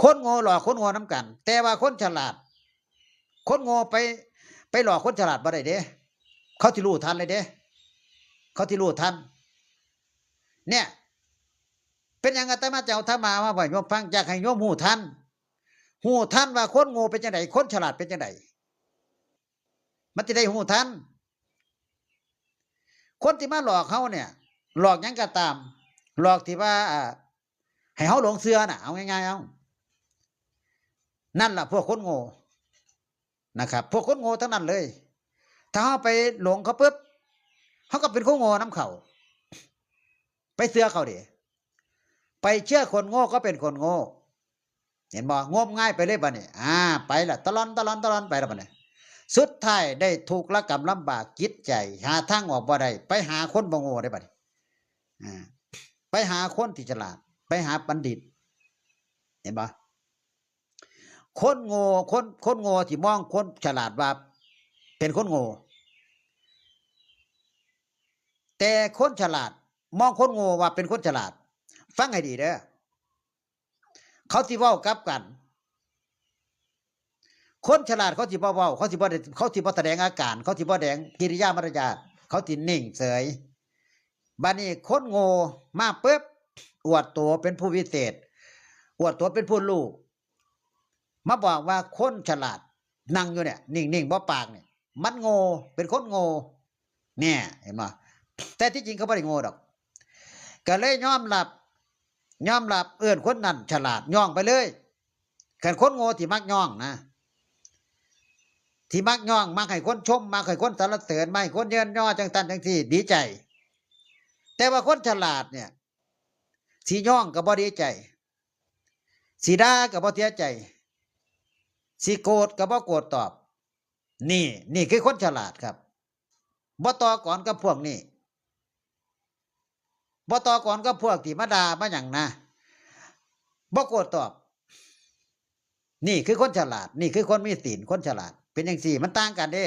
คนโง่หลอกคนโง่น้ำกันแต่ว่าคนฉลาดคนโง่ไปหลอกคนฉลาดบ่ได้เด้เขาสิรู้ทันเลยเด้เขาสิรู้ทันเนี่ยเป็นหยังอาตมาจะเอาธรรมะมาให้โยมฟังอยากให้โยมฮู้ทันว่าคนโง่เป็นจังไดคนฉลาดเป็นจังไดมันจะได้ฮู้ทันคนที่มาหลอกเขาเนี่ยหลอกหยังก็ตามหลอกที่ว่าให้เฮาหลงเชื่อน่ะเอาง่ายๆเอานั่นล่ะพวกคนโง่นะครับพวกคนโง่ทั้งนั้นเลยถ้าเฮาไปหลงเขาปุ๊บเฮาก็เป็นคนโง่นำเขาไปเชื่อเขาดิไปเชื่อคนโง่ก็เป็นคนโง่เห็นบ่งมง่ายไปเลยบัดนี้ไปละตะลอนไปแล้วบัดนี้สุดท้ายได้ทุกข์ละกรรมลำบากจิตใจหาทางออกบ่ได้ไปหาคนบ่โง่ได้บัดนี้ไปหาคนที่ฉลาดไปหาบัณฑิตเห็นบ่คนโง่คนโง่ที่มองคนฉลาดว่าเป็นคนโง่แต่คนฉลาดมองคนโง่ว่าเป็นคนฉลาดฟังให้ดีเด้อเขาสิเว้ากลับกันคนฉลาดเขาสิบ่เว้าเขาสิบ่แสดงอาการเขาสิบ่แสดงกิริยามารยาทเขาสินิ่งเฉยบัดนี้คนโง่มาปึ๊บอวดตัวเป็นผู้วิเศษอวดตัวเป็นผู้รู้มาบอกว่าคนฉลาดนั่งอยู่เนี่ยนิ่งๆบ่ปากเนี่ยมันโง่เป็นคนโง่เนี่ยเห็นบ่แต่ที่จริงเขาบ่ได้โง่ดอกก็เลยยอมรับเอิ้นคนนั้นฉลาดย่องไปเลยคันคนโง่ที่มักย่องนะที่มักย่องมักให้คนชมมักให้คนสรรเสริญมักให้คนเยินย่อจังซั่นจังซี่ดีใจแต่ว่าคนฉลาดเนี่ยสิย่องก็บ่ดีใจสิด่าก็บ่เสียใจสิโกรธก็บ่โกรธตอบนี่คือคนฉลาดครับบ่ต่อก่อนกับพวกนี้บ่ต่อก่อนกับพวกที่มาด่ามาหยังนะบ่โกรธตอบนี่คือคนฉลาดนี่คือคนมีศีลคนฉลาดเป็นจังซี่มันต่างกันเด้